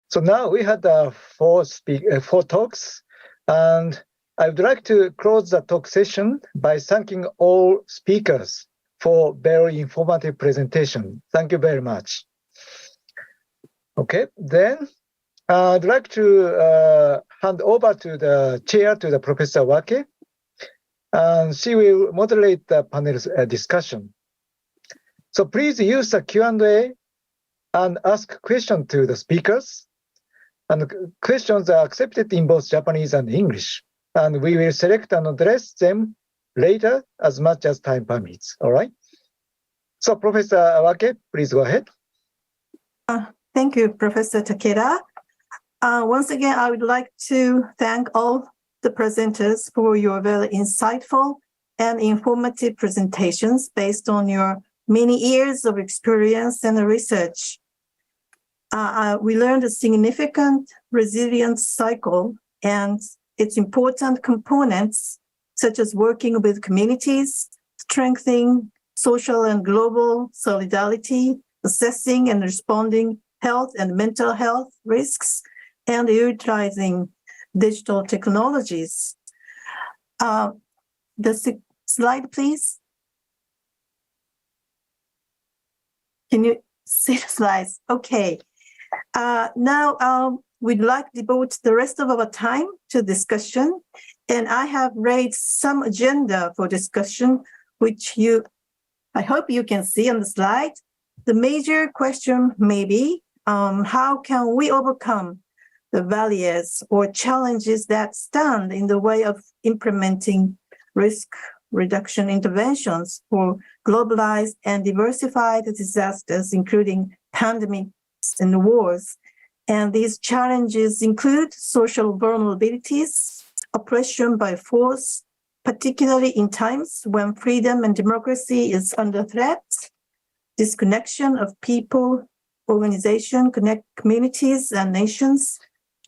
So now we had four talks, and I would like to close the talk session by thanking all speakers for very informative presentation. Thank you very much. Okay, then I'd like to hand over to the chair, to the Professor Wake, and she will moderate the panel discussion. So please use the Q&A and ask questions to the speakers. And questions are accepted in both Japanese and English. And we will select and address them later as much as time permits. All right? So Professor Wake, please go ahead. Thank you, Professor Takeda. Once again, I would like to thank all the presenters for your very insightful and informative presentations based on your many years of experience and research. We learned a significant resilience cycle and its important components, such as working with communities, strengthening social and global solidarity, assessing and responding health and mental health risks, and utilizing digital technologies. The slide, please. Can you see the slides? Okay. Now we'd like to devote the rest of our time to discussion, and I have raised some agenda for discussion, which I hope you can see on the slide. The major question may be, how can we overcome the barriers or challenges that stand in the way of implementing risk reduction interventions for globalized and diversified disasters, including pandemics and wars? And these challenges include social vulnerabilities, oppression by force, particularly in times when freedom and democracy is under threat, disconnection of people, organization, communities, and nations,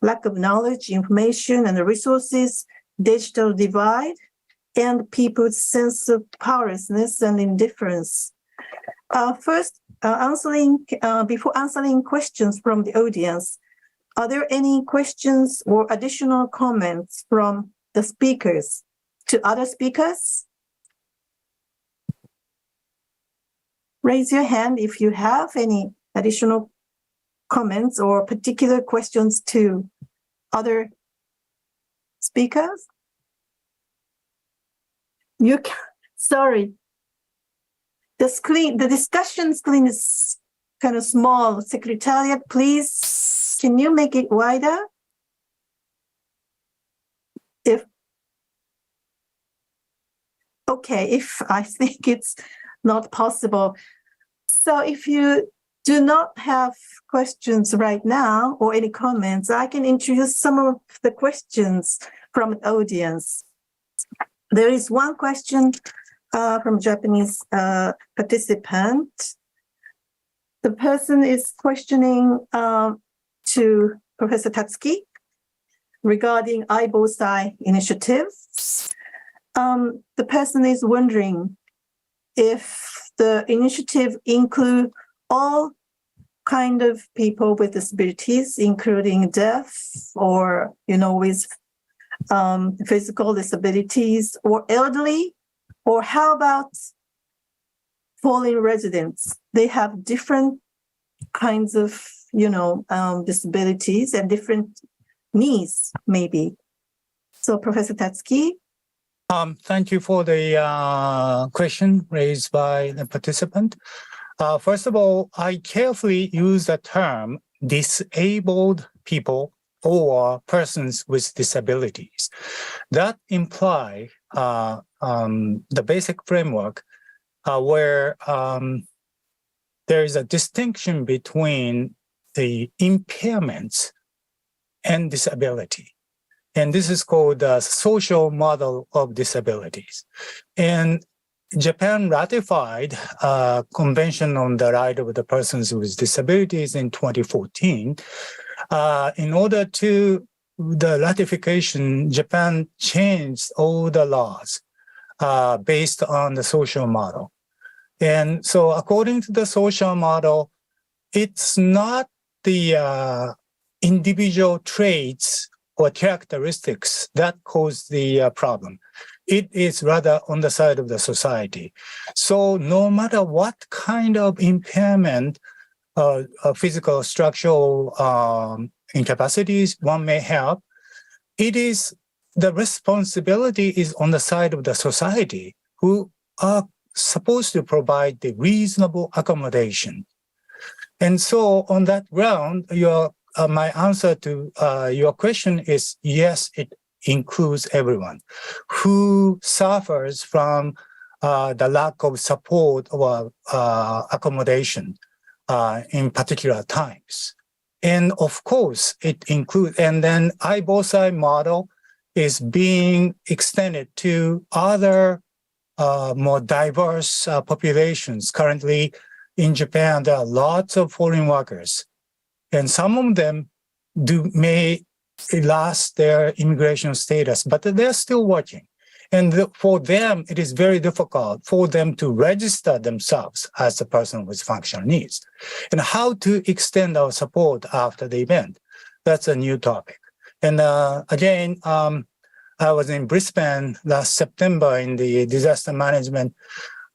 lack of knowledge, information, and resources, digital divide, and people's sense of powerlessness and indifference. First, before answering questions from the audience, are there any questions or additional comments from the speakers to other speakers? Raise your hand if you have any additional comments or particular questions to other speakers. Sorry. The discussion screen is kind of small. Secretariat, please, can you make it wider? If I think it's not possible. So if you do not have questions right now or any comments, I can introduce some of the questions from the audience. There is one question from a Japanese participant. The person is questioning to Professor Tatsuki regarding I-Bosai initiatives. The person is wondering if the initiative include all kind of people with disabilities, including deaf or, with physical disabilities or elderly, or how about foreign residents? They have different kinds of, disabilities and different needs, maybe. So, Professor Tatsuki. Thank you for the question raised by the participant. First of all, I carefully use the term disabled people or persons with disabilities. That imply the basic framework where there is a distinction between the impairments and disability. And this is called the social model of disabilities. And Japan ratified a Convention on the Right of the Persons with Disabilities in 2014. In order to the ratification, Japan changed all the laws based on the social model. And so according to the social model, it's not the individual traits or characteristics that cause the problem. It is rather on the side of the society. So no matter what kind of impairment, physical, structural incapacities one may have, it is the responsibility is on the side of the society who are supposed to provide the reasonable accommodation. And so on that ground, my answer to your question is yes, it includes everyone who suffers from the lack of support or accommodation in particular times. And of course, it includes, and then both side model is being extended to other more diverse populations. Currently in Japan, there are lots of foreign workers, and some of them may lost their immigration status, but they're still working. And for them, it is very difficult for them to register themselves as a person with functional needs. And how to extend our support after the event, that's a new topic. And again, I was in Brisbane last September in the Disaster Management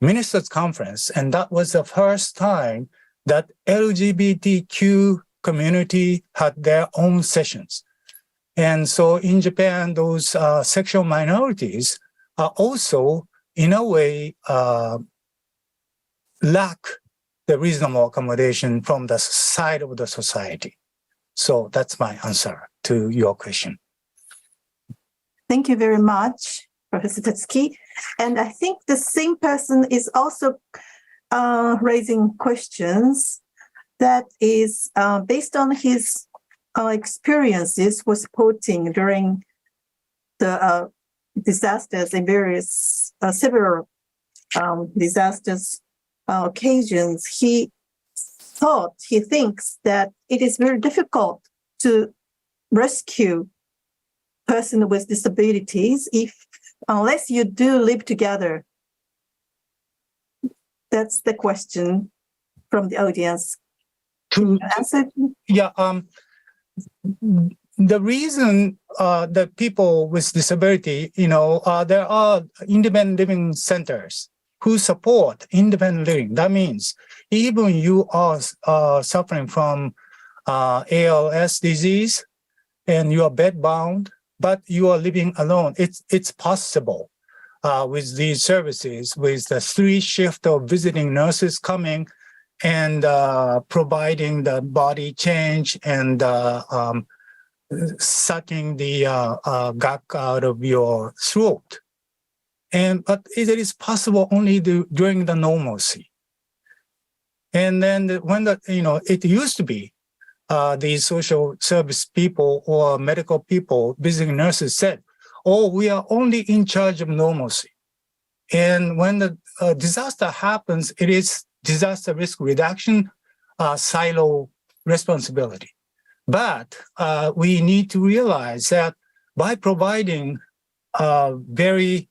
Ministers Conference, and that was the first time that LGBTQ community had their own sessions. And so in Japan, those sexual minorities are also, in a way, lack the reasonable accommodation from the side of the society. So that's my answer to your question. Thank you very much, Professor Tatsuki. And I think the same person is also raising questions that is based on his experiences with supporting during the disasters in various several disasters occasions. He thinks that it is very difficult to rescue person with disabilities unless you do live together. That's the question from the audience. Can you answer? Yeah. The reason that people with disability, there are independent living centers who support independent living. That means even you are suffering from ALS disease and you are bedbound, but you are living alone. It's possible with these services, with the 3 shift of visiting nurses coming and providing the body change and sucking the gunk out of your throat. But it is possible only during the normalcy. And then when it used to be the social service people or medical people, visiting nurses said, "Oh, we are only in charge of normalcy." And when the disaster happens, it is disaster risk reduction silo responsibility. But we need to realize that by providing very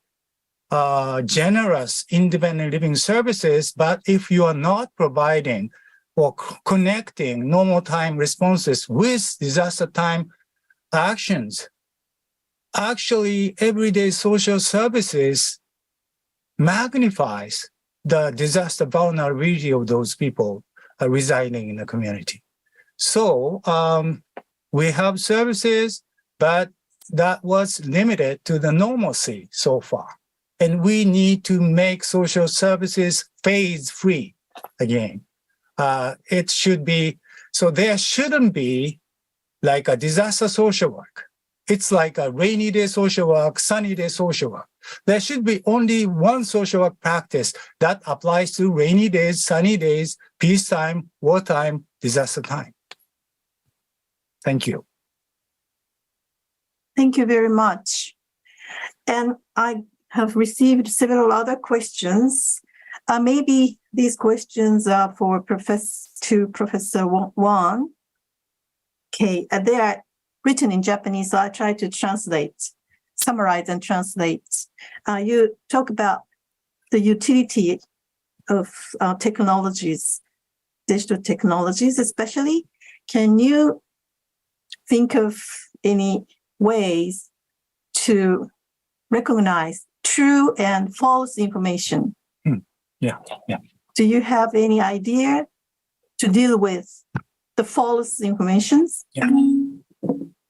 generous independent living services, but if you are not providing or connecting normal time responses with disaster time actions, actually everyday social services magnifies the disaster vulnerability of those people residing in the community. So we have services, but that was limited to the normalcy so far. And we need to make social services phase-free again. It should be, so there shouldn't be like a disaster social work. It's like a rainy day social work, sunny day social work. There should be only one social work practice that applies to rainy days, sunny days, peacetime, wartime, disaster time. Thank you. Thank you very much. And I have received several other questions. Maybe these questions are for Professor Wong. Okay, they are written in Japanese, so I try to summarize and translate. You talk about the utility of technologies, digital technologies especially. Can you think of any ways to recognize true and false information. Yeah. Do you have any idea to deal with the false informations? Yeah.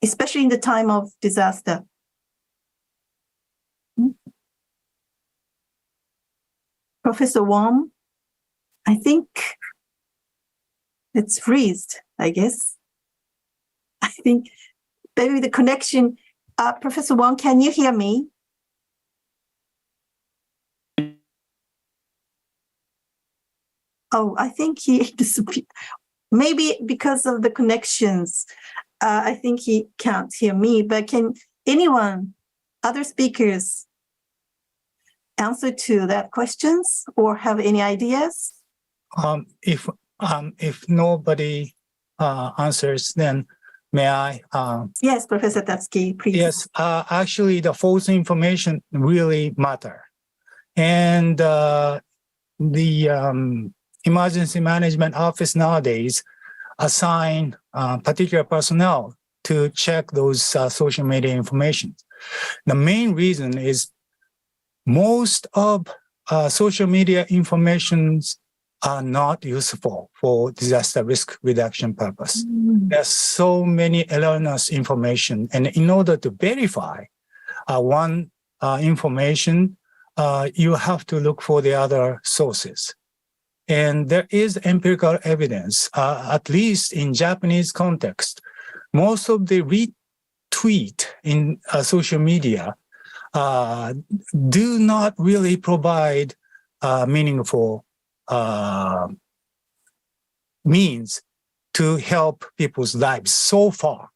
Especially in the time of disaster. Professor Wong, I think it's freezed, I guess. I think maybe the connection. Professor Wong, can you hear me? Oh, I think he disappeared. Maybe because of the connections. I think he can't hear me, but can anyone, other speakers, answer to that questions or have any ideas? If nobody answers, then may I? Yes, Professor TATSUKI, please. Yes, actually, the false information really matter, and the emergency management office nowadays assign particular personnel to check those social media information. The main reason is most of social media informations are not useful for disaster risk reduction purpose. There's so many erroneous information, and in order to verify one information, you have to look for the other sources. And there is empirical evidence, at least in Japanese context, most of the retweet in social media do not really provide meaningful means to help people's lives so far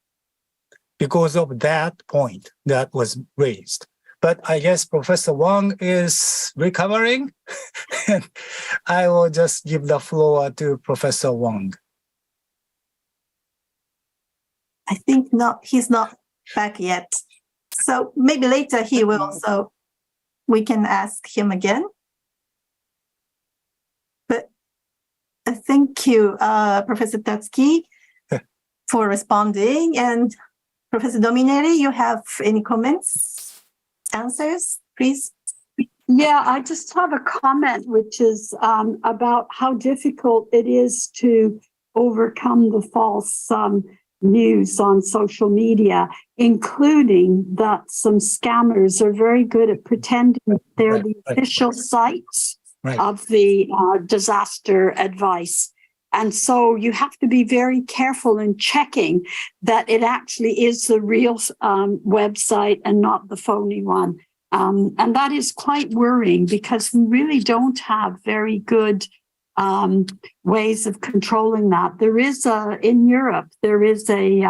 because of that point that was raised. But I guess Professor Wong is recovering, and I will just give the floor to Professor Wong. I think not. He's not back yet. So maybe later he will, so we can ask him again. But thank you, Professor TATSUKI, for responding. And Professor Dominelli, you have any comments? Answers, please? Yeah, I just have a comment, which is about how difficult it is to overcome the false news on social media, including that some scammers are very good at pretending they're the official sites of the disaster advice. And so you have to be very careful in checking that it actually is the real website and not the phony one. And that is quite worrying because we really don't have very good ways of controlling that. There is in Europe, there is a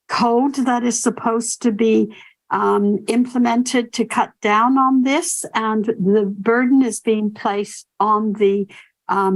code that is supposed to be implemented to cut down on this. And the burden is being placed on the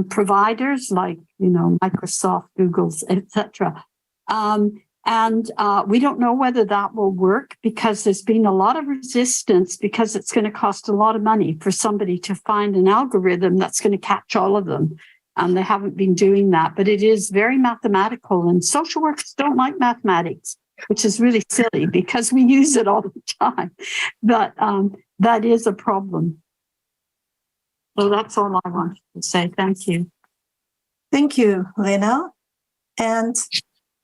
providers like, Microsoft, Google's, etc. And we don't know whether that will work because there's been a lot of resistance because it's going to cost a lot of money for somebody to find an algorithm that's going to catch all of them. And they haven't been doing that, but it is very mathematical, and social workers don't like mathematics, which is really silly because we use it all the time. But that is a problem. So that's all I wanted to say. Thank you. Thank you, Lena. And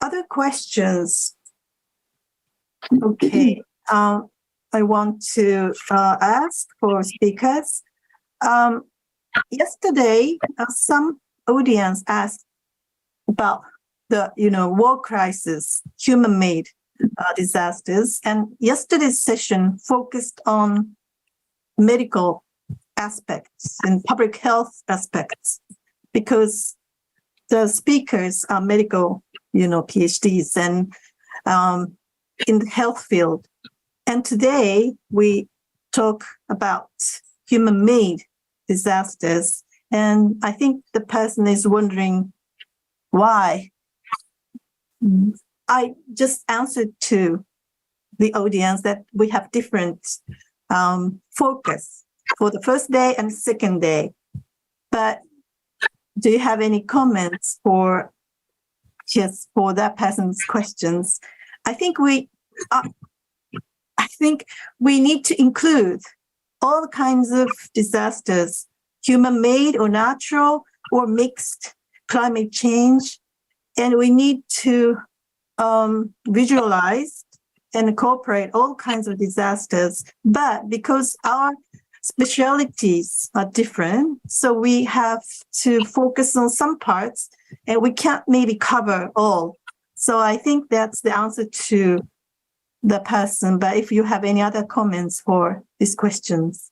other questions? Okay. I want to ask for speakers. Yesterday, some audience asked about the, war crisis, human-made disasters. And yesterday's session focused on medical aspects and public health aspects, because the speakers are medical, PhDs and in the health field. And today we talk about human-made disasters. And I think the person is wondering why. I just answered to the audience that we have different focus for the first day and second day. But do you have any comments for that person's questions? I think we need to include all kinds of disasters, human-made or natural or mixed, climate change, and we need to visualize and incorporate all kinds of disasters. But because our specialties are different, so we have to focus on some parts, and we can't maybe cover all. So I think that's the answer to the person. But if you have any other comments for these questions.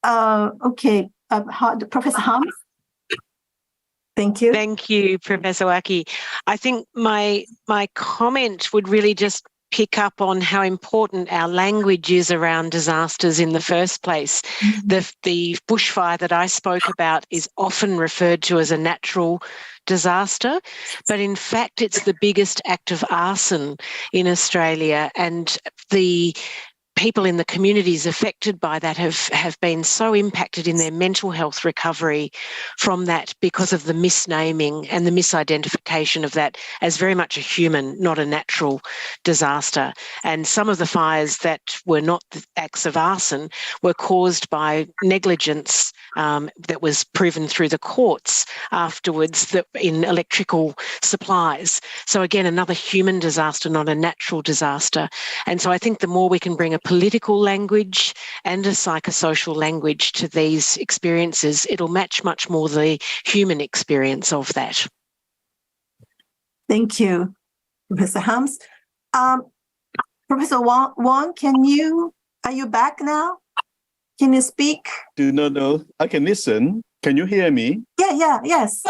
Okay, Professor Harms. Thank you. Thank you, Professor Waki. I think my comment would really just pick up on how important our language is around disasters in the first place. The bushfire that I spoke about is often referred to as a natural disaster, but in fact it's the biggest act of arson in Australia, and the people in the communities affected by that have been so impacted in their mental health recovery from that because of the misnaming and the misidentification of that as very much a human, not a natural disaster. And some of the fires that were not the acts of arson were caused by negligence that was proven through the courts afterwards that in electrical supplies. So again, another human disaster, not a natural disaster. And so I think the more we can bring a political language and a psychosocial language to these experiences, it'll match much more the human experience of that. Thank you, Professor Harms. Professor Wong, are you back now? Can you speak? Do not know. I can listen. Can you hear me? Yes.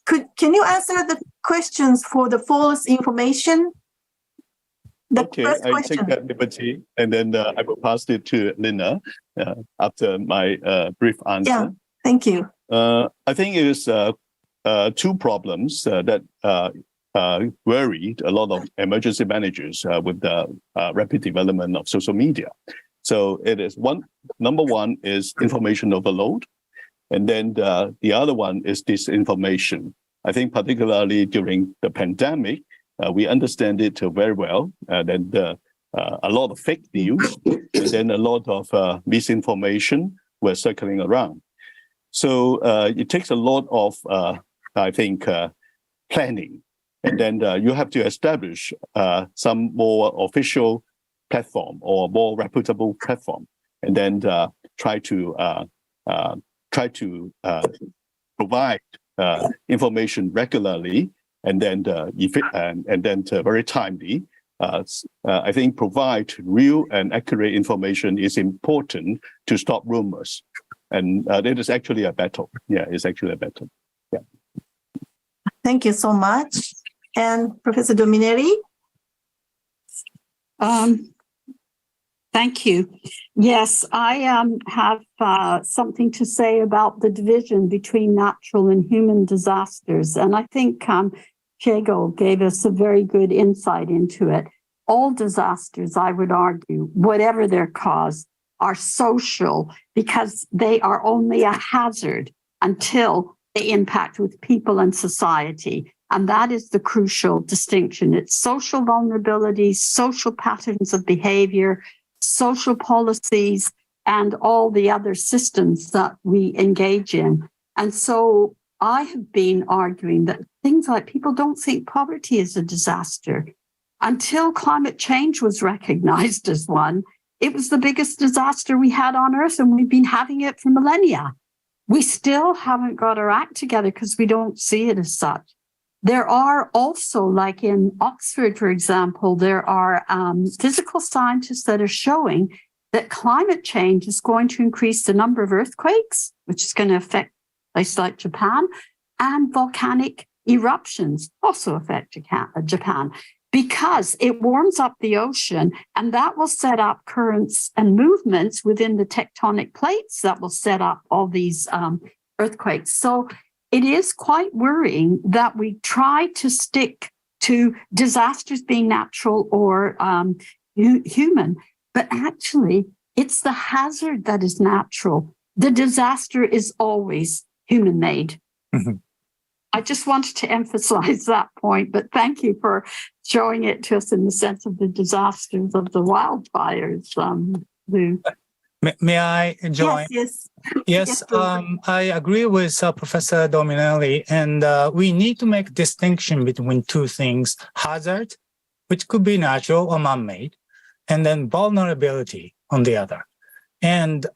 Can you answer the questions for the false information? Okay, I take that liberty, and then I will pass it to Lena after my brief answer. Yeah, thank you. I think it is two problems that worried a lot of emergency managers with the rapid development of social media. So it is number one is information overload, and then the other one is disinformation. I think particularly during the pandemic, we understand it very well. Then a lot of fake news, and then a lot of misinformation were circling around. So it takes a lot of, I think, planning, and then you have to establish some more official platform or more reputable platform, and then try to provide information regularly, and then very timely. I think provide real and accurate information is important to stop rumors, and it is actually a battle. Yeah, it's actually a battle. Yeah. Thank you so much. And Professor Dominelli? Thank you. Yes, I have something to say about the division between natural and human disasters. And I think Shigeo gave us a very good insight into it. All disasters, I would argue, whatever their cause, are social because they are only a hazard until they impact with people and society. And that is the crucial distinction. It's social vulnerability, social patterns of behavior, social policies, and all the other systems that we engage in. And so I have been arguing that things like people don't think poverty is a disaster. Until climate change was recognized as one, it was the biggest disaster we had on Earth, and we've been having it for millennia. We still haven't got our act together because we don't see it as such. There are also, like in Oxford, for example, there are physical scientists that are showing that climate change is going to increase the number of earthquakes, which is going to affect places like Japan, and volcanic eruptions also affect Japan, because it warms up the ocean, and that will set up currents and movements within the tectonic plates that will set up all these earthquakes. So it is quite worrying that we try to stick to disasters being natural or human, but actually it's the hazard that is natural. The disaster is always human-made. Mm-hmm. I just wanted to emphasize that point, but thank you for showing it to us in the sense of the disasters of the wildfires, Lou. May I join? Yes. Yes, I agree with Professor Dominelli, and we need to make distinction between two things: hazard, which could be natural or man-made, and then vulnerability on the other. And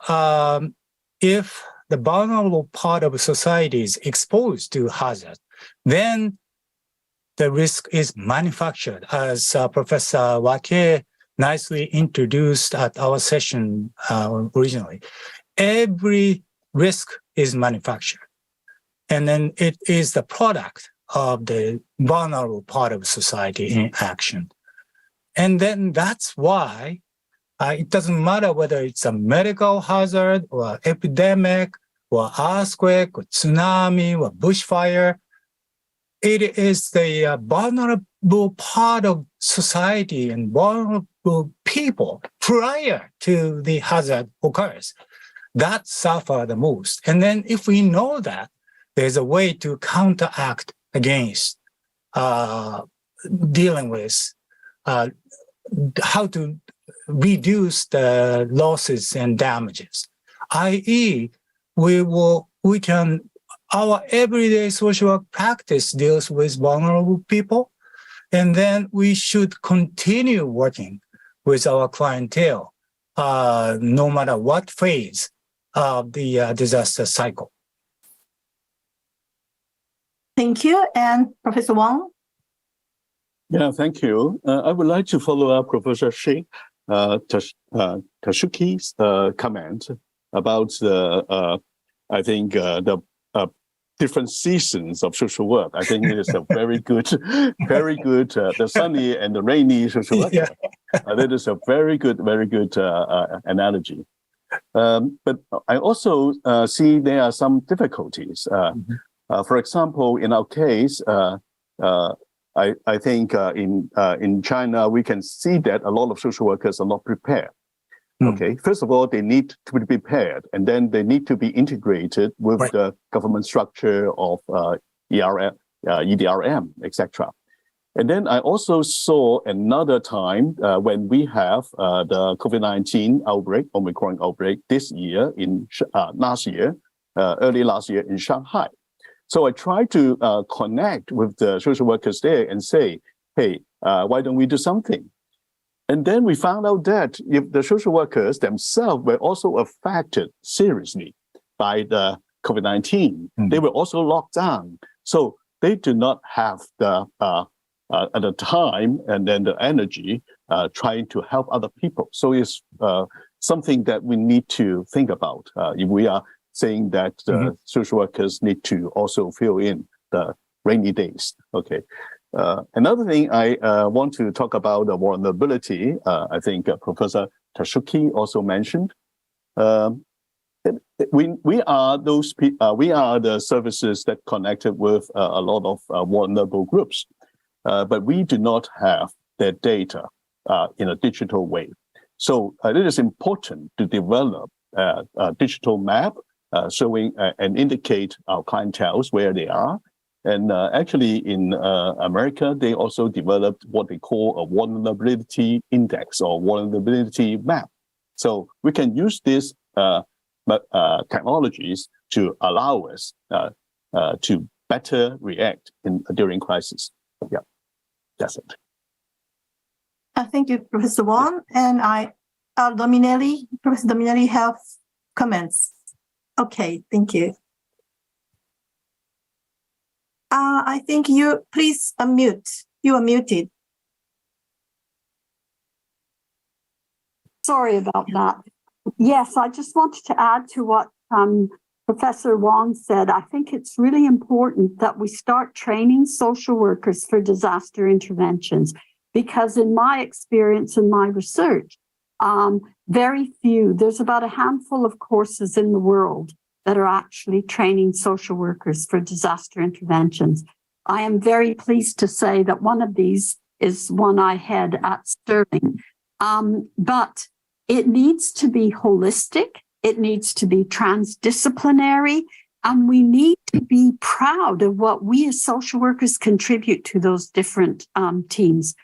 if the vulnerable part of society is exposed to hazard, then the risk is manufactured, as Professor Wake nicely introduced at our session originally. Every risk is manufactured, and then it is the product of the vulnerable part of society in action. And then that's why it doesn't matter whether it's a medical hazard or epidemic or earthquake or tsunami or bushfire. It is the vulnerable part of society and vulnerable people prior to the hazard occurs that suffer the most. And then if we know that, there's a way to counteract against dealing with how to reduce the losses and damages, i.e., our everyday social work practice deals with vulnerable people, and then we should continue working with our clientele, no matter what phase of the disaster cycle. Thank you. And Professor Wong? Yeah, thank you. I would like to follow up Professor TATSUKI's comment about the different seasons of social work. I think it is a very good, the sunny and the rainy social work. Yeah. That is a very good analogy. But I also see there are some difficulties. For example, in our case, I think in China, we can see that a lot of social workers are not prepared. Okay, first of all, they need to be prepared, and then they need to be integrated with the government structure of EDRM, etc. And then I also saw another time when we have the COVID-19 outbreak, Omicron outbreak this year early last year in Shanghai. So I tried to connect with the social workers there and say, hey, why don't we do something? And then we found out that if the social workers themselves were also affected seriously by the COVID-19, they were also locked down. So they do not have the at the time and then the energy trying to help other people. So it's something that we need to think about if we are saying that social workers need to also fill in the rainy days. Okay. Another thing I want to talk about the vulnerability. I think Professor TATSUKI also mentioned. We are the services that connected with a lot of vulnerable groups, but we do not have their data in a digital way. So it is important to develop a digital map showing and indicate our clienteles where they are. And actually in America, they also developed what they call a vulnerability index or vulnerability map. So we can use these technologies to allow us to better react during crisis. Yeah, that's it. Thank you, Professor Wong. And Professor Dominelli have comments. Okay, thank you. I think you please unmute. You are muted. Sorry about that. Yes, I just wanted to add to what Professor Wong said. I think it's really important that we start training social workers for disaster interventions, because in my experience and my research, there's about a handful of courses in the world that are actually training social workers for disaster interventions. I am very pleased to say that one of these is one I head at Stirling. But it needs to be holistic. It needs to be transdisciplinary. And we need to be proud of what we as social workers contribute to those different teams.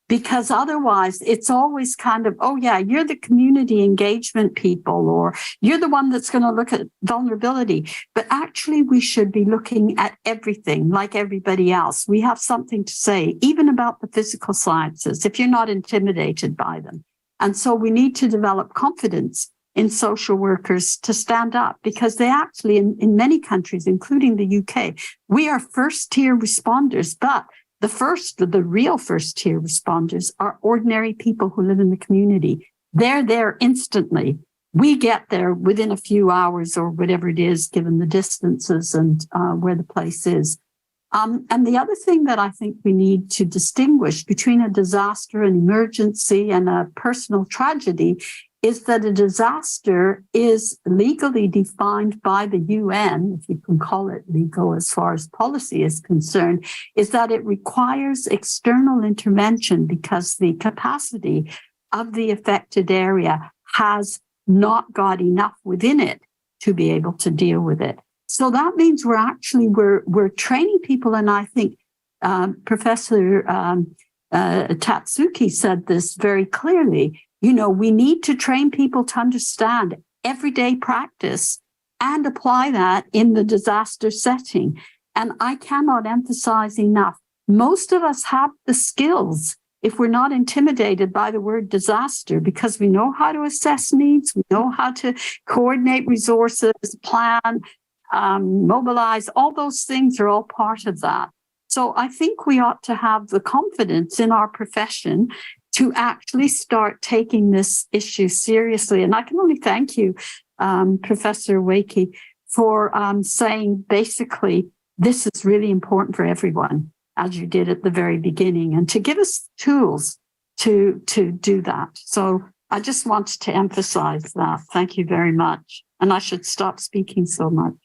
Because otherwise, it's always kind of, oh, yeah, you're the community engagement people, or you're the one that's going to look at vulnerability. But actually, we should be looking at everything like everybody else. We have something to say, even about the physical sciences, if you're not intimidated by them. And so we need to develop confidence in social workers to stand up, because they actually, in many countries, including the UK, we are first-tier responders, but the real first-tier responders are ordinary people who live in the community. They're there instantly. We get there within a few hours or whatever it is, given the distances and where the place is. And the other thing that I think we need to distinguish between a disaster, an emergency, and a personal tragedy is that a disaster is legally defined by the UN, if you can call it legal as far as policy is concerned, is that it requires external intervention because the capacity of the affected area has not got enough within it to be able to deal with it. So that means we're training people, and I think Professor Tatsuki said this very clearly. You know, we need to train people to understand everyday practice and apply that in the disaster setting. And I cannot emphasize enough, most of us have the skills if we're not intimidated by the word disaster, because we know how to assess needs, we know how to coordinate resources, plan, mobilize, all those things are all part of that. So I think we ought to have the confidence in our profession to actually start taking this issue seriously. And I can only thank you, Professor Wakey, for saying basically this is really important for everyone, as you did at the very beginning, and to give us tools to do that. So I just wanted to emphasize that. Thank you very much. And I should stop speaking so much.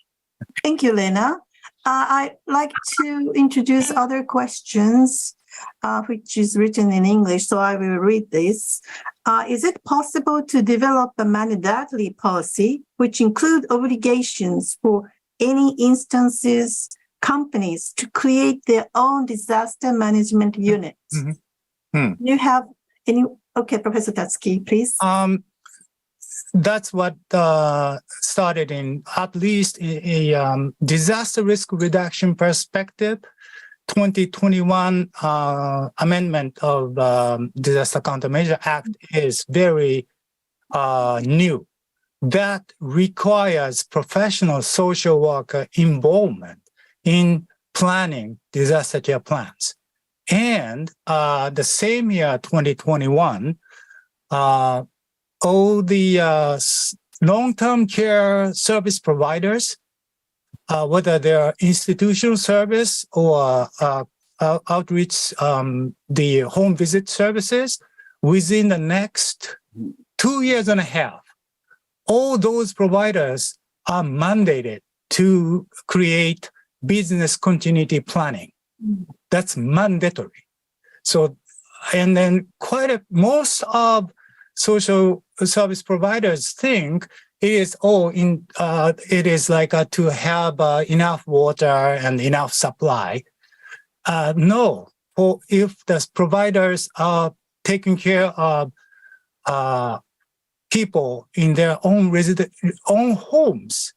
Thank you, Lena. I'd like to introduce other questions, which is written in English, so I will read this. Is it possible to develop a mandatory policy which include obligations for any instances, companies to create their own disaster management units? Do you have any? Okay, Professor Tatsuki, please. That's what started in at least a disaster risk reduction perspective. 2021 amendment of Disaster Countermeasure Act is very new. That requires professional social worker involvement in planning disaster care plans. And the same year, 2021, all the long-term care service providers, whether they're institutional service or outreach, the home visit services, within the next 2 years and a half, all those providers are mandated to create business continuity planning. That's mandatory. So, and then most of social service providers think it is it is like to have enough water and enough supply. No, if the providers are taking care of people in their own own homes,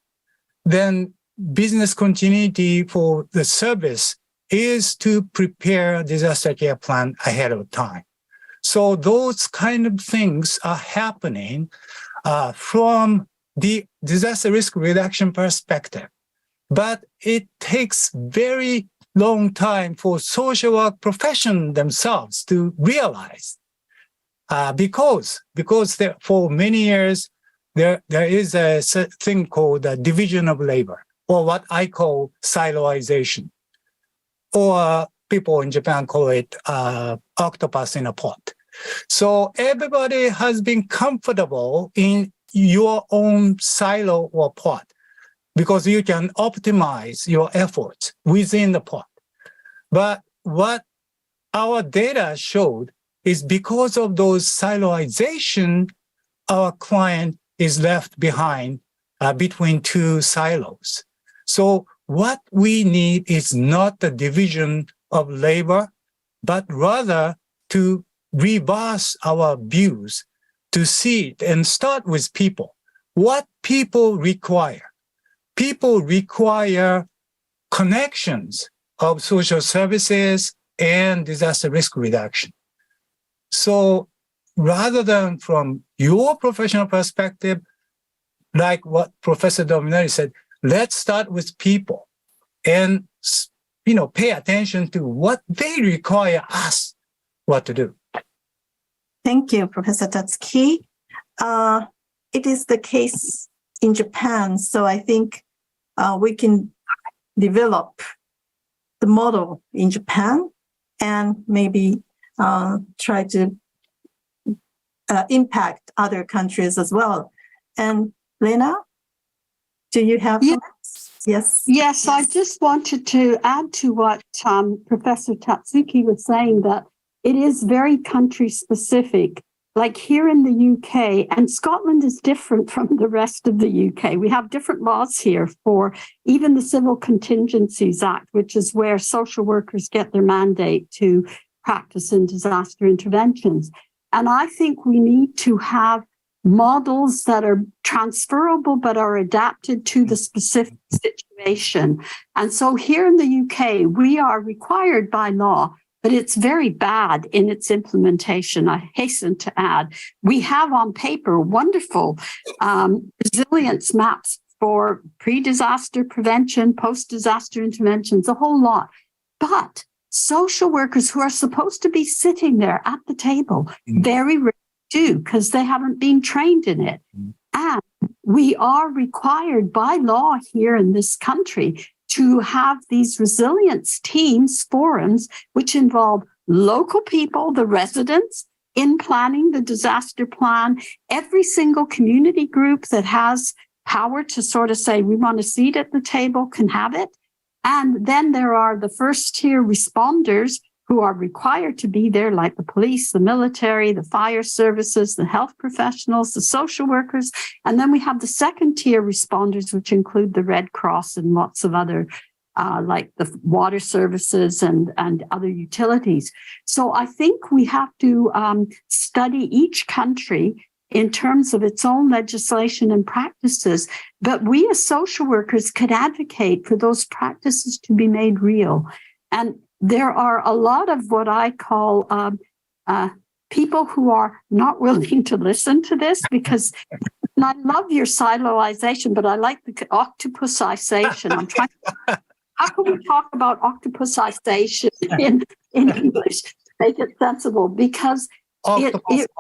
then business continuity for the service is to prepare a disaster care plan ahead of time. So those kind of things are happening from the disaster risk reduction perspective. But it takes very long time for social work profession themselves to realize, because for many years, there is a thing called the division of labor, or what I call siloization, or people in Japan call it octopus in a pot. So everybody has been comfortable in your own silo or pot because you can optimize your efforts within the pot. But what our data showed is because of those siloization, our client is left behind between two silos. So what we need is not the division of labor, but rather to reverse our views, to see it and start with people. What people require? People require connections of social services and disaster risk reduction. So rather than from your professional perspective, like what Professor Dominelli said, let's start with people and, pay attention to what they require us what to do. Thank you, Professor TATSUKI. It is the case in Japan, so I think we can develop the model in Japan and maybe try to impact other countries as well. And Lena, do you have comments? Yes. Yes, I just wanted to add to what Professor TATSUKI was saying, that it is very country specific. Like here in the UK, and Scotland is different from the rest of the UK. We have different laws here for even the Civil Contingencies Act, which is where social workers get their mandate to practice in disaster interventions. And I think we need to have models that are transferable but are adapted to the specific situation. And so here in the UK, we are required by law, but it's very bad in its implementation. I hasten to add, we have on paper wonderful resilience maps for pre-disaster prevention, post-disaster interventions, a whole lot. But social workers who are supposed to be sitting there at the table very rarely do, because they haven't been trained in it. And we are required by law here in this country to have these resilience teams, forums, which involve local people, the residents, in planning the disaster plan. Every single community group that has power to sort of say, we want a seat at the table can have it. And then there are the first tier responders who are required to be there, like the police, the military, the fire services, the health professionals, the social workers. And then we have the second tier responders, which include the Red Cross and lots of other, like the water services and other utilities. So I think we have to study each country in terms of its own legislation and practices. But we as social workers could advocate for those practices to be made real. And there are a lot of what I call people who are not willing to listen to this, because and I love your siloization, but I like the octopusization. I'm trying to, how can we talk about octopusization in English? Make it sensible, because the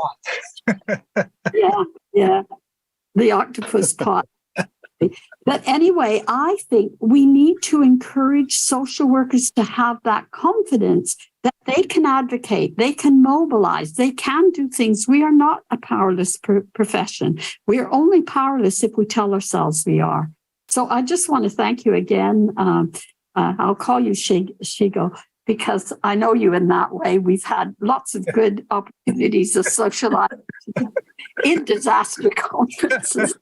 octopus pot. But anyway, I think we need to encourage social workers to have that confidence that they can advocate, they can mobilize, they can do things. We are not a powerless profession. We are only powerless if we tell ourselves we are. So I just want to thank you again. I'll call you Shigeo, because I know you in that way. We've had lots of good opportunities of socializing in disaster conferences.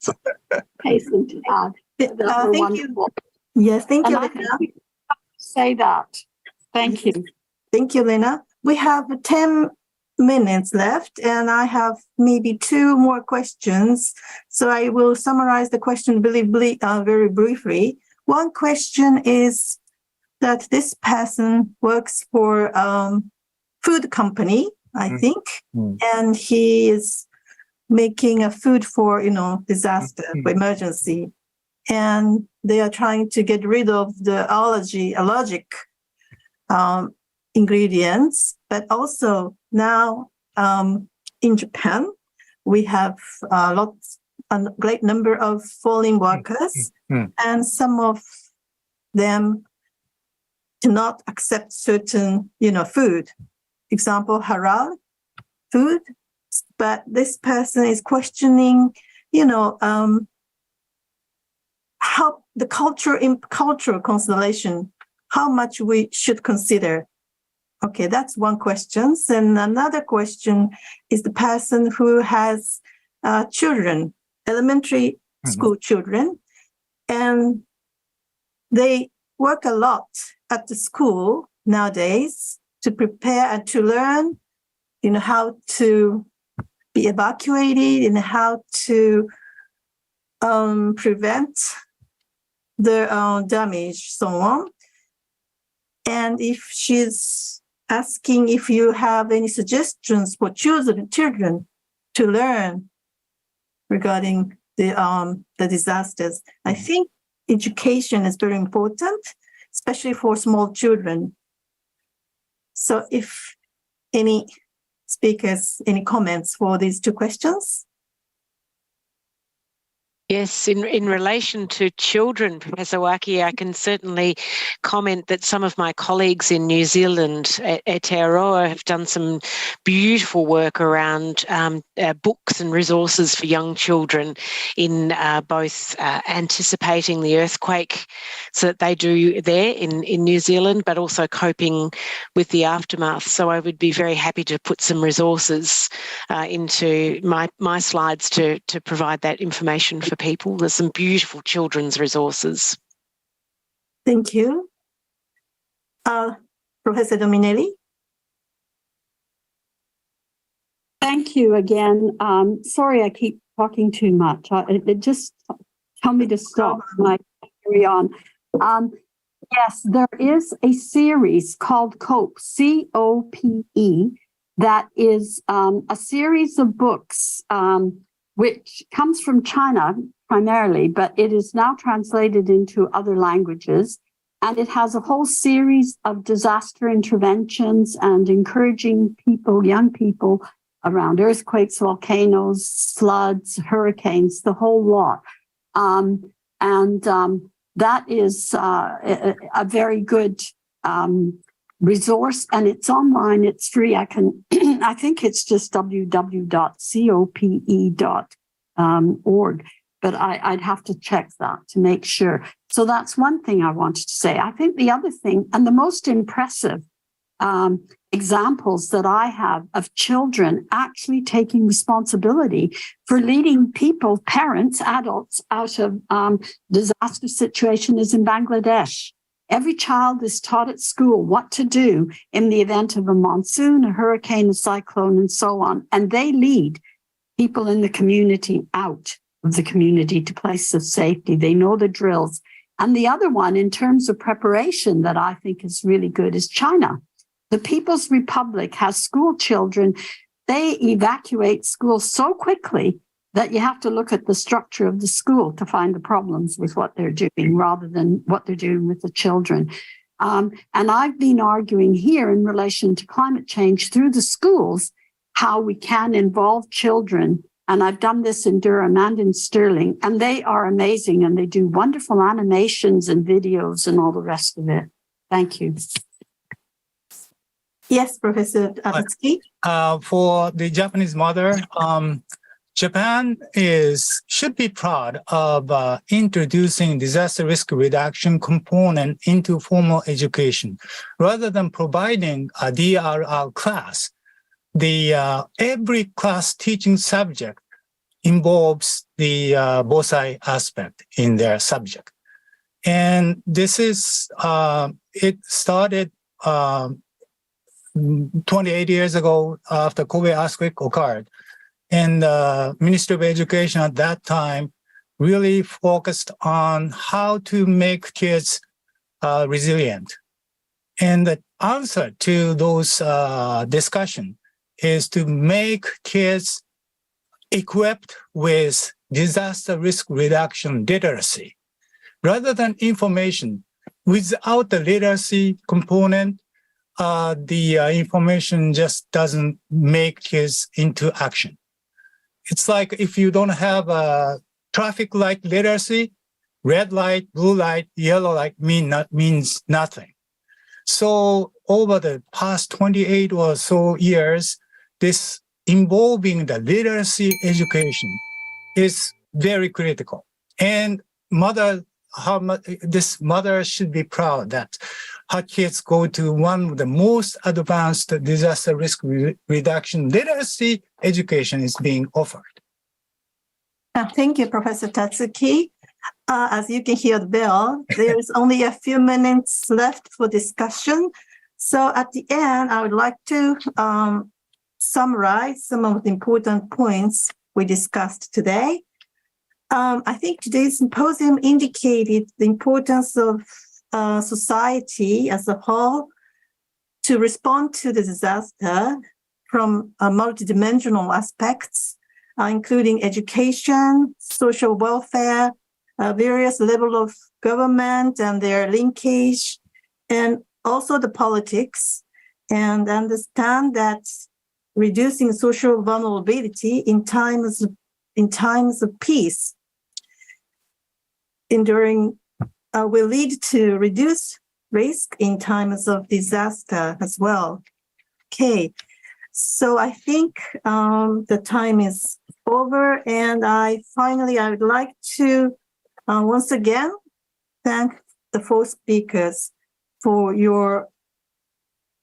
Hasten to add. Thank wonderful. you. Yes, thank you, And Lena. I think say that. Thank you. Thank you, Lena. We have 10 minutes left, and I have maybe 2 more questions. So I will summarize the question very briefly. One question is that this person works for food company, I think, and he is making a food for, disaster, for emergency. And they are trying to get rid of the allergic ingredients. But also now in Japan, we have a great number of foreign workers, and some of them do not accept certain, food. Example, halal food. But this person is questioning, how the cultural constellation, how much we should consider. Okay, that's one question. And another question is the person who has children, elementary school children, and they work a lot at the school nowadays to prepare and to learn, how to be evacuated and how to prevent the damage, so on. And if she's asking if you have any suggestions for children to learn regarding the disasters, I think education is very important, especially for small children. So if any speakers, any comments for these two questions? Yes, in relation to children, Professor Waki, I can certainly comment that some of my colleagues in New Zealand at Aotearoa have done some beautiful work around books and resources for young children in both anticipating the earthquake so that they do there in New Zealand, but also coping with the aftermath. So I would be very happy to put some resources into my slides to provide that information for people. There's some beautiful children's resources. Thank you. Professor Dominelli? Thank you again. Sorry I keep talking too much. Just tell me to stop and I carry on. Yes, there is a series called COPE, C-O-P-E, that is a series of books which comes from China primarily, but it is now translated into other languages. And it has a whole series of disaster interventions and encouraging people, young people, around earthquakes, volcanoes, floods, hurricanes, the whole lot. That is a very good resource, and it's online. It's free. I think it's just www.cope.org, but I'd have to check that to make sure. So that's one thing I wanted to say. I think the other thing, and the most impressive examples that I have of children actually taking responsibility for leading people, parents, adults, out of disaster situation is in Bangladesh. Every child is taught at school what to do in the event of a monsoon, a hurricane, a cyclone, and so on. And they lead people in the community out of the community to places of safety. They know the drills. And the other one, in terms of preparation, that I think is really good is China. The People's Republic has school children. They evacuate schools so quickly that you have to look at the structure of the school to find the problems with what they're doing rather than what they're doing with the children. And I've been arguing here in relation to climate change through the schools, how we can involve children. And I've done this in Durham and in Stirling, and they are amazing. And they do wonderful animations and videos and all the rest of it. Thank you. Yes, Professor TATSUKI. For the Japanese mother, Japan should be proud of introducing disaster risk reduction component into formal education. Rather than providing a DRR class, every class teaching subject involves the bosai aspect in their subject. And this is, it started 28 years ago after Kobe earthquake occurred. And the Ministry of Education at that time really focused on how to make kids resilient. And the answer to those discussions is to make kids equipped with disaster risk reduction literacy. Rather than information, without the literacy component, the information just doesn't make kids into action. It's like if you don't have a traffic light literacy, red light, blue light, yellow light means nothing. So over the past 28 or so years, this involving the literacy education is very critical. And this mother should be proud that her kids go to one of the most advanced disaster risk reduction literacy education is being offered. Thank you, Professor TATSUKI. As you can hear the bell, there's only a few minutes left for discussion. So at the end, I would like to summarize some of the important points we discussed today. I think today's symposium indicated the importance of society as a whole to respond to the disaster from multidimensional aspects, including education, social welfare, various levels of government and their linkage, and also the politics, and understand that reducing social vulnerability in times of peace will lead to reduce risk in times of disaster as well. Okay, so I think the time is over, and I would like to once again thank the four speakers for your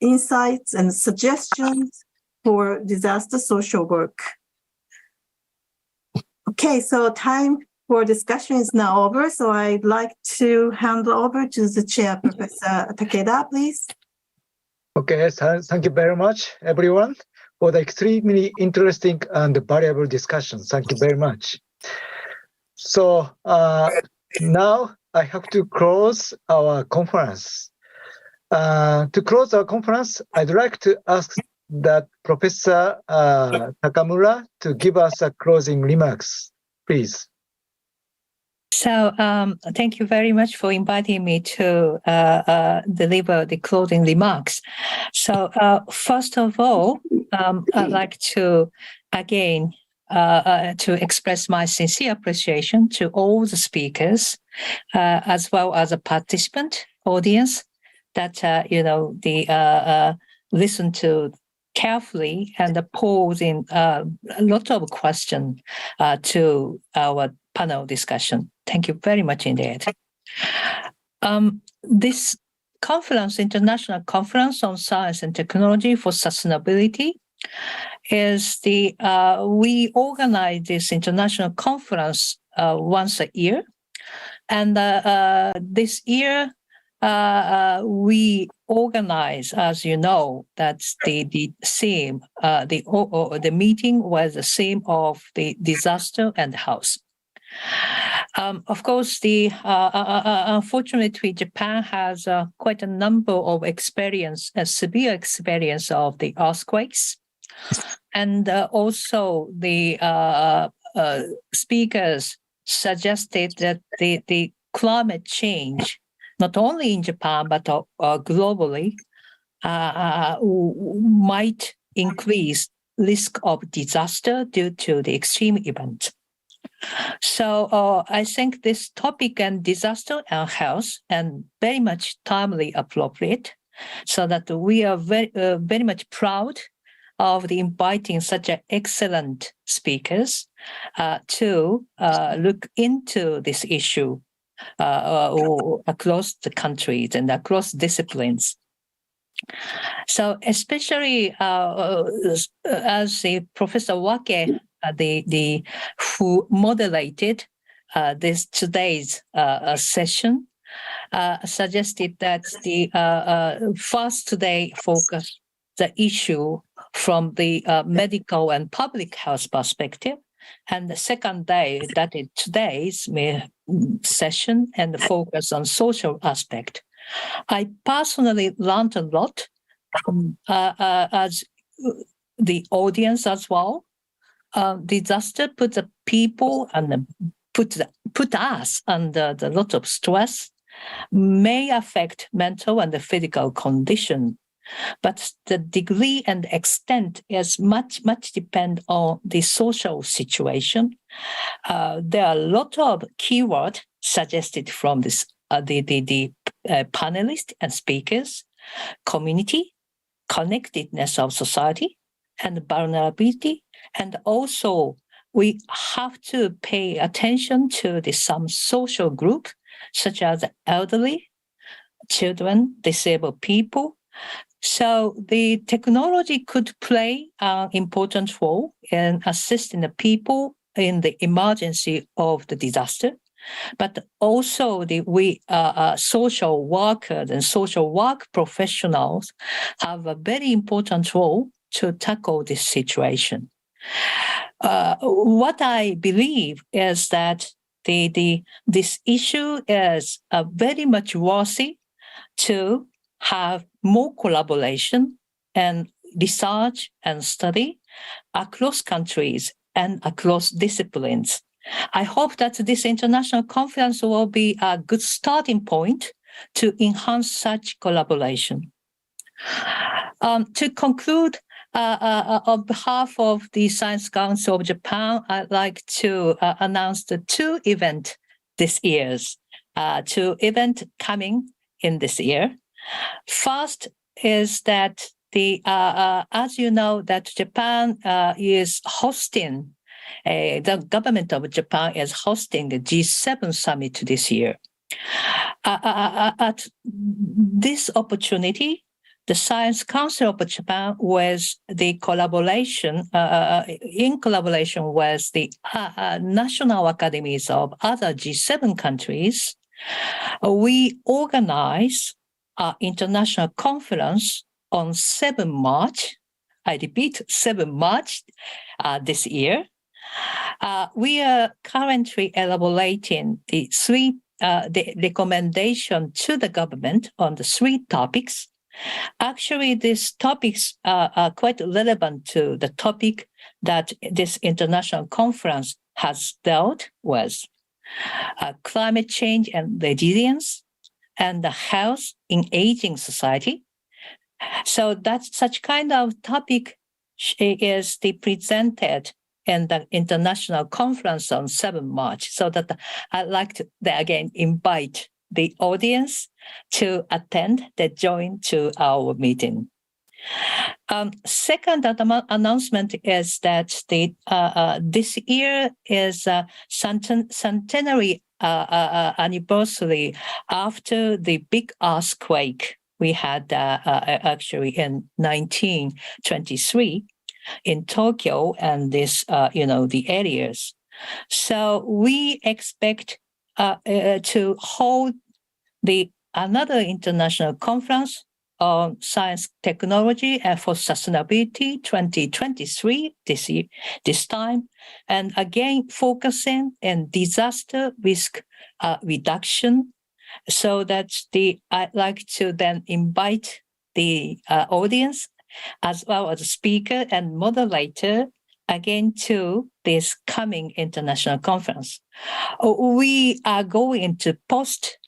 insights and suggestions for disaster social work. Okay, so time for discussion is now over. So I'd like to hand over to the chair, Professor Takeda, please. Okay, thank you very much, everyone, for the extremely interesting and valuable discussion. Thank you very much. So now I have to close our conference. To close our conference, I'd like to ask that Professor Takamura to give us a closing remarks, please. So thank you very much for inviting me to deliver the closing remarks. So first of all, I'd like to again to express my sincere appreciation to all the speakers, as well as a participant audience that listen to carefully and posing a lot of questions to our panel discussion. Thank you very much indeed. This conference, International Conference on Science and Technology for Sustainability, is we organize this international conference once a year. And this year, we organize, as you know, that's the theme, the meeting was the theme of the disaster and health. Of course, unfortunately, Japan has quite a number of severe experience of the earthquakes. And also the speakers suggested that the climate change, not only in Japan, but globally, might increase risk of disaster due to the extreme event. So I think this topic and disaster and health and very much timely appropriate, so that we are very much proud of the inviting such excellent speakers to look into this issue across the countries and across disciplines. So especially as Professor Wake, who moderated today's session, suggested that the first today focus the issue from the medical and public health perspective, and the second day, that is today's session, and the focus on social aspect. I personally learned a lot as the audience as well. Disaster put the people and put us under a lot of stress, may affect mental and the physical condition, but the degree and extent is much depend on the social situation. There are a lot of keywords suggested from this the panelists and speakers: community, connectedness of society, and vulnerability. And also, we have to pay attention to some social group, such as elderly, children, disabled people. So the technology could play an important role in assisting the people in the emergency of the disaster. but also we social workers and social work professionals have a very important role to tackle this situation. What I believe is that this issue is very much worthy to have more collaboration and research and study across countries and across disciplines. I hope that this international conference will be a good starting point to enhance such collaboration. To conclude, on behalf of the Science Council of Japan, I'd like to announce the two events this year, two events coming in this year. First is that as you know, that Japan is hosting, the government of Japan is hosting the G7 summit this year. At this opportunity, the Science Council of Japan, with the collaboration, in collaboration with the national academies of other G7 countries, we organize an international conference on 7 March. I repeat, 7 March this year. We are currently elaborating the recommendation to the government on the 3 topics. Actually, these topics are quite relevant to the topic that this international conference has dealt with: climate change and resilience, and the health in aging society. So that's such kind of topic is presented in the international conference on 7 March. So that I'd like to again invite the audience to attend, to join to our meeting. Second announcement is that this year is a centenary anniversary after the big earthquake we had actually in 1923 in Tokyo and this, the areas. So we expect to hold another international conference on science technology and for sustainability 2023 this time, and again focusing on disaster risk reduction. So that I'd like to then invite the audience as well as speaker and moderator again to this coming international conference. We are going to post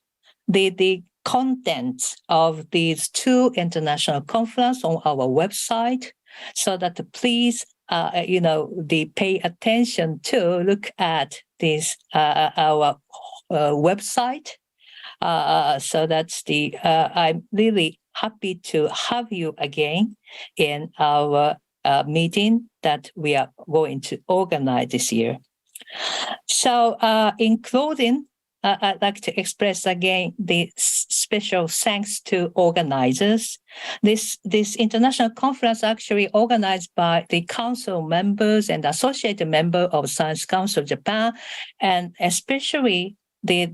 the contents of these 2 international conferences on our website, so that please, pay attention to look at this our website. So that's I'm really happy to have you again in our meeting that we are going to organize this year. So in closing, I'd like to express again the special thanks to organizers. This international conference actually organized by the council members and associated member of Science Council of Japan, and especially they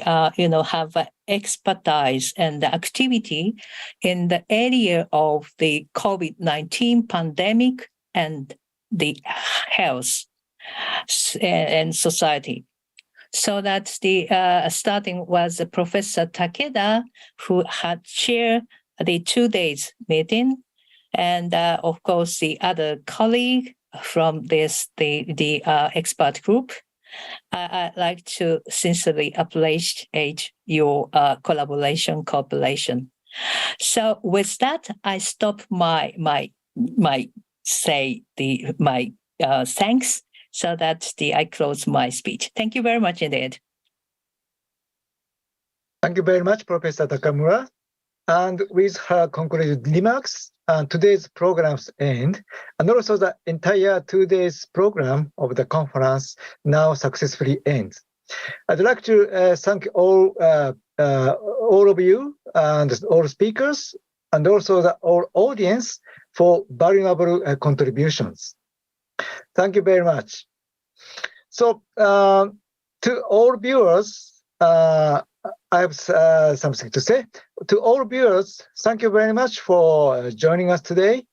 have expertise and activity in the area of the COVID-19 pandemic and the health and society. So that's starting was Professor Takeda, who had chaired the 2 days meeting, and of course the other colleague from the expert group. I'd like to sincerely appreciate your cooperation. So with that, I stop my thanks, so that I close my speech. Thank you very much indeed. Thank you very much, Professor Takamura. And with her concluded remarks, today's program's end, and also the entire 2 days program of the conference now successfully ends. I'd like to thank all of you and all speakers, and also the all audience for valuable contributions. Thank you very much. So To all viewers, I have something to say. To all viewers, thank you very much for joining us today.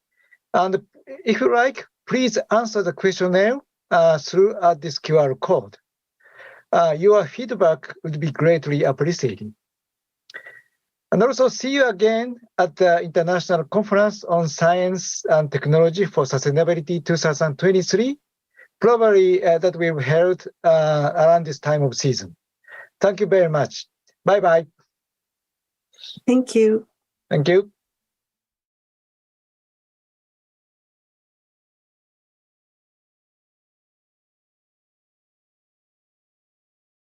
And if you like, please answer the questionnaire through this QR code. Your feedback would be greatly appreciated. And also see you again at the International Conference on Science and Technology for Sustainability 2023, probably that will be held around this time of season. Thank you very much. Bye-bye. Thank you. Thank you.